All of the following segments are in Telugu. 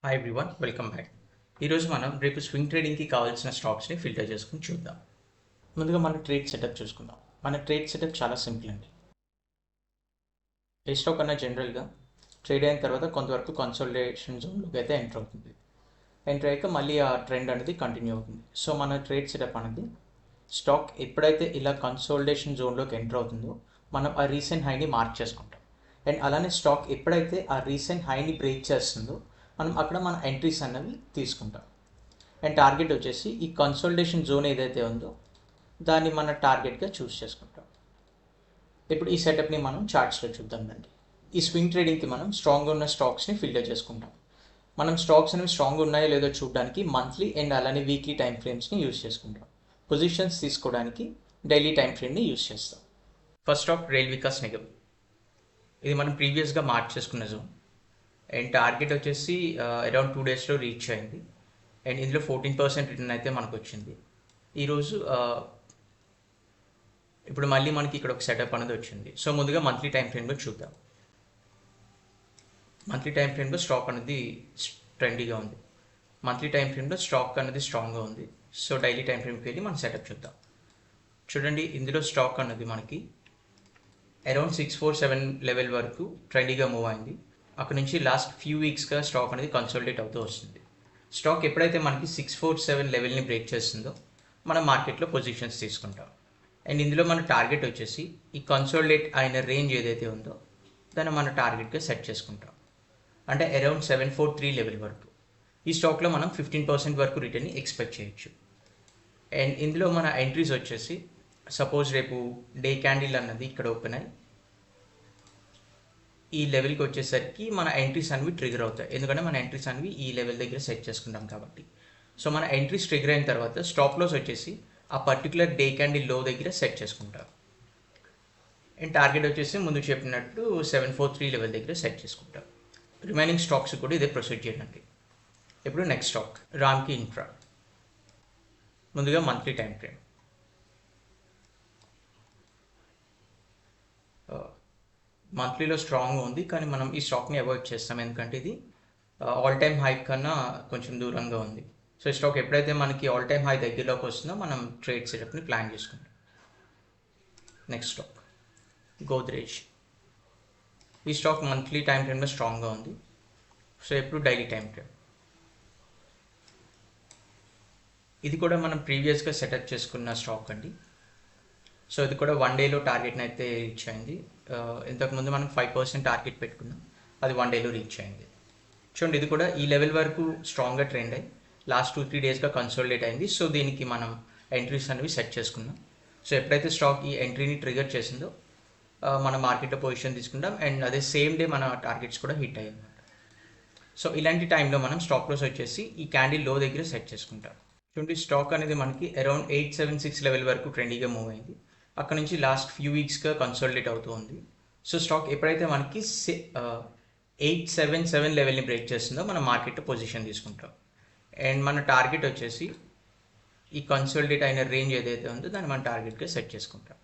Hi everyone, welcome back. ఈరోజు మనం రేపు స్వింగ్ ట్రేడింగ్కి కావాల్సిన స్టాక్స్ని ఫిల్టర్ చేసుకుని చూద్దాం. ముందుగా మన ట్రేడ్ సెటప్ చూసుకుందాం. మన ట్రేడ్ సెటప్ చాలా సింపుల్ అండి. ఏ స్టాక్ అన్నా జనరల్గా ట్రేడ్ అయిన తర్వాత కొంతవరకు కన్సోలిడేషన్ జోన్లోకి అయితే ఎంటర్ అవుతుంది. ఎంటర్ అయ్యాక మళ్ళీ ఆ ట్రెండ్ అనేది కంటిన్యూ అవుతుంది. సో మన ట్రేడ్ సెటప్ అనేది స్టాక్ ఎప్పుడైతే ఇలా కన్సోలిడేషన్ జోన్లోకి ఎంటర్ అవుతుందో మనం ఆ రీసెంట్ హైని మార్క్ చేసుకుంటాం. అండ్ అలానే స్టాక్ ఎప్పుడైతే ఆ రీసెంట్ హైని బ్రేక్ చేస్తుందో మనం అక్కడ మన ఎంట్రీస్ అన్నవి తీసుకుంటాం. అండ్ టార్గెట్ వచ్చేసి ఈ కన్సోలిడేషన్ జోన్ ఏదైతే ఉందో దాన్ని మన టార్గెట్గా చూస్ చేసుకుంటాం. ఇప్పుడు ఈ సెటప్ని మనం చార్ట్స్లో చూద్దాం రండి. ఈ స్వింగ్ ట్రేడింగ్కి మనం స్ట్రాంగ్గా ఉన్న స్టాక్స్ని ఫిల్టర్ చేసుకుంటాం. మనం స్టాక్స్ అనేవి స్ట్రాంగ్ ఉన్నాయో లేదో చూడడానికి మంత్లీ అండ్ అలానే వీక్లీ టైం ఫ్రేమ్స్ని యూస్ చేసుకుంటాం. పొజిషన్స్ తీసుకోవడానికి డైలీ టైం ఫ్రేమ్ని యూస్ చేస్తాం. First stock rail Vikas Nigam. ఇది మనం ప్రీవియస్గా మార్క్ చేసుకున్న జోన్. అండ్ టార్గెట్ వచ్చేసి అరౌండ్ 2 డేస్లో రీచ్ అయింది. అండ్ ఇందులో 14% రిటర్న్ అయితే మనకు వచ్చింది. ఈరోజు ఇప్పుడు మళ్ళీ మనకి ఇక్కడ ఒక సెటప్ అనేది వచ్చింది. సో ముందుగా మంత్లీ టైం ఫ్రేమ్లో చూద్దాం. మంత్లీ టైం ఫ్రేమ్లో స్టాక్ అనేది ట్రెండీగా ఉంది. మంత్లీ టైం ఫ్రేమ్లో స్టాక్ అనేది స్ట్రాంగ్గా ఉంది. సో డైలీ టైం ఫ్రేమ్కి వెళ్ళి మనం సెటప్ చూద్దాం. చూడండి, ఇందులో స్టాక్ అనేది మనకి అరౌండ్ 647 లెవెల్ వరకు ట్రెండీగా మూవ్ అయింది. అక్కడ నుంచి లాస్ట్ ఫ్యూ వీక్స్గా స్టాక్ అనేది కన్సోలిడేట్ అవుతూ వస్తుంది. స్టాక్ ఎప్పుడైతే మనకి 647 లెవెల్ని బ్రేక్ చేస్తుందో మనం మార్కెట్లో పొజిషన్స్ తీసుకుంటాం. అండ్ ఇందులో మన టార్గెట్ వచ్చేసి ఈ కన్సోలిడేట్ అయిన రేంజ్ ఏదైతే ఉందో దాన్ని మన టార్గెట్గా సెట్ చేసుకుంటాం. అంటే అరౌండ్ 743 లెవెల్ వరకు ఈ స్టాక్లో మనం 15% వరకు రిటర్న్ని ఎక్స్పెక్ట్ చేయొచ్చు. అండ్ ఇందులో మన ఎంట్రీస్ వచ్చేసి సపోజ్ రేపు డే క్యాండిల్ అన్నది ఇక్కడ ఓపెన్ అయ్యి ఈ లెవెల్కి వచ్చేసరికి మన ఎంట్రీస్ అనేవి ట్రిగర్ అవుతాయి. ఎందుకంటే మన ఎంట్రీస్ అనేవి ఈ లెవెల్ దగ్గర సెట్ చేసుకుంటాం కాబట్టి. సో మన ఎంట్రీస్ ట్రిగర్ అయిన తర్వాత స్టాప్ లాస్ వచ్చేసి ఆ పర్టికులర్ డే క్యాండిల్ లో దగ్గర సెట్ చేసుకుంటాం. అండ్ టార్గెట్ వచ్చేసి ముందు చెప్పినట్టు 743 లెవెల్ దగ్గర సెట్ చేసుకుంటాం. రిమైనింగ్ స్టాక్స్ కూడా ఇదే ప్రొసీజర్ అండి. ఇప్పుడు నెక్స్ట్ స్టాక్ రామ్కి ఇన్ఫ్రా. ముందుగా మంత్లీ టైం ఫ్రేమ్. మంత్లీలో స్ట్రాంగ్గా ఉంది, కానీ మనం ఈ స్టాక్ని అవాయిడ్ చేస్తాం. ఎందుకంటే ఇది ఆల్ టైమ్ హై కన్నా కొంచెం దూరంగా ఉంది. సో ఈ స్టాక్ ఎప్పుడైతే మనకి ఆల్ టైమ్ హై దగ్గరలోకి వస్తుందో మనం ట్రేడ్ సెటప్ని ప్లాన్ చేసుకుంటాం. Next stock Godrej. ఈ స్టాక్ మంత్లీ టైం ఫ్రేమ్లో స్ట్రాంగ్గా ఉంది. సో ఇప్పుడు డైలీ టైం ఫ్రేమ్. ఇది కూడా మనం ప్రీవియస్గా సెటప్ చేసుకున్న స్టాక్ అండి. సో ఇది కూడా 1 డేలో టార్గెట్ని అయితే రీచ్ అయింది. ఇంతకుముందు మనం 5% టార్గెట్ పెట్టుకున్నాం, అది 1 డేలో రీచ్ అయింది. చూడండి, ఇది కూడా ఈ లెవెల్ వరకు స్ట్రాంగ్గా ట్రెండ్ అయ్యి లాస్ట్ 2-3 డేస్గా కన్సోలిడేట్ అయింది. సో దీనికి మనం ఎంట్రీస్ అనేవి సెట్ చేసుకున్నాం. సో ఎప్పుడైతే స్టాక్ ఈ ఎంట్రీని ట్రిగర్ చేసిందో మనం మార్కెట్లో పొజిషన్ తీసుకుంటాం. అండ్ అదే సేమ్ డే మన టార్గెట్స్ కూడా హిట్ అయ్యాయి. సో ఇలాంటి టైంలో మనం స్టాక్ లాస్ వచ్చేసి ఈ క్యాండిల్ లో దగ్గర సెట్ చేసుకుంటాం. చూడండి, స్టాక్ అనేది మనకి అరౌండ్ 876 లెవెల్ వరకు ట్రెండీగా మూవ్ అయింది. అక్కడ నుంచి లాస్ట్ ఫ్యూ వీక్స్గా కన్సోలిడేట్ అవుతూ ఉంది. సో స్టాక్ ఎప్పుడైతే మనకి 877 లెవెల్ని బ్రేక్ చేస్తుందో మనం మార్కెట్లో పొజిషన్ తీసుకుంటాం. అండ్ మన టార్గెట్ వచ్చేసి ఈ కన్సోలిడేట్ అయిన రేంజ్ ఏదైతే ఉందో దాన్ని మన టార్గెట్గా సెట్ చేసుకుంటాం.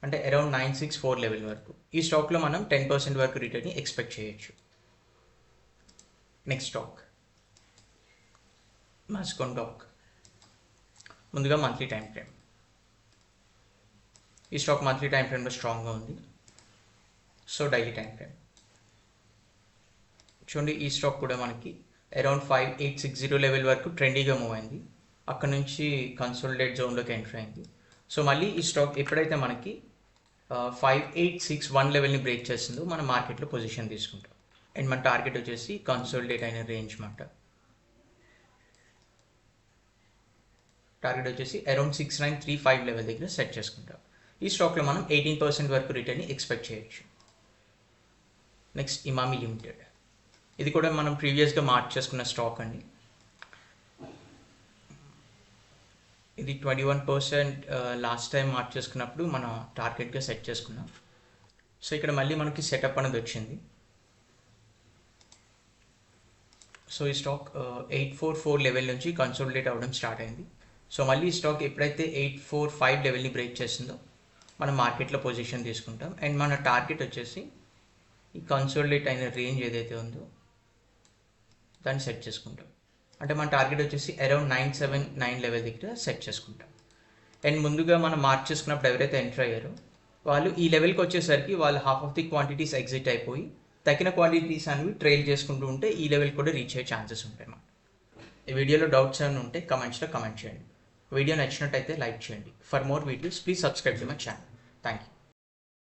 అంటే అరౌండ్ 964 లెవెల్ వరకు ఈ స్టాక్లో మనం 10% వరకు రిటర్న్ని ఎక్స్పెక్ట్ చేయొచ్చు. Next stock Mazagon Dock. ముందుగా మంత్లీ టైం ఫ్రేమ్. ఈ స్టాక్ మంత్లీ టైం ఫ్రేమ్లో స్ట్రాంగ్గా ఉంది. So daily time frame. చూడండి, ఈ స్టాక్ కూడా మనకి అరౌండ్ 5860 లెవెల్ వరకు ట్రెండీగా మూవ్ అయింది. అక్కడ నుంచి కన్సోలిడేట్ జోన్లోకి ఎంటర్ అయింది. సో మళ్ళీ ఈ స్టాక్ ఎప్పుడైతే మనకి 5861 లెవెల్ని బ్రేక్ చేస్తుందో మనం మార్కెట్లో పొజిషన్ తీసుకుంటాం. అండ్ మన టార్గెట్ వచ్చేసి కన్సోలిడేట్ అయిన రేంజ్ మాట. టార్గెట్ వచ్చేసి అరౌండ్ 6935 లెవెల్ దగ్గర సెట్ చేసుకుంటాం. ఈ స్టాక్లో మనం 18% వరకు రిటర్న్ని ఎక్స్పెక్ట్ చేయొచ్చు. Next Emami limited. ఇది కూడా మనం ప్రీవియస్గా మార్క్ చేసుకున్న స్టాక్ అండి. ఇది 21% లాస్ట్ టైం మార్క్ చేసుకున్నప్పుడు మనం టార్గెట్గా సెట్ చేసుకున్నాం. సో ఇక్కడ మళ్ళీ మనకి సెటప్ అనేది వచ్చింది. సో ఈ స్టాక్ 844 లెవెల్ నుంచి కన్సోలిడేట్ అవ్వడం స్టార్ట్ అయింది. సో మళ్ళీ ఈ స్టాక్ ఎప్పుడైతే 845 లెవెల్ని బ్రేక్ చేస్తుందో మనం మార్కెట్లో పొజిషన్ తీసుకుంటాం. అండ్ మన టార్గెట్ వచ్చేసి ఈ కన్సోలిడేట్ అయిన రేంజ్ ఏదైతే ఉందో దాన్ని సెట్ చేసుకుంటాం. అంటే మన టార్గెట్ వచ్చేసి అరౌండ్ 979 లెవెల్ దగ్గర సెట్ చేసుకుంటాం. అండ్ ముందుగా మనం మార్క్ చేసుకున్నప్పుడు ఎవరైతే ఎంటర్ అయ్యారో వాళ్ళు ఈ లెవెల్కి వచ్చేసరికి వాళ్ళు half of the quantities exit అయిపోయి తగిన క్వాంటిటీస్ అనేవి ట్రైల్ చేసుకుంటూ ఉంటే ఈ లెవెల్ కూడా రీచ్ అయ్యే ఛాన్సెస్ ఉంటాయి అన్నమాట. ఈ వీడియోలో డౌట్స్ ఏమైనా ఉంటే కమెంట్స్లో కమెంట్ చేయండి. వీడియో నచ్చినట్టయితే లైక్ చేయండి. For more videos please subscribe to my channel. Thank you.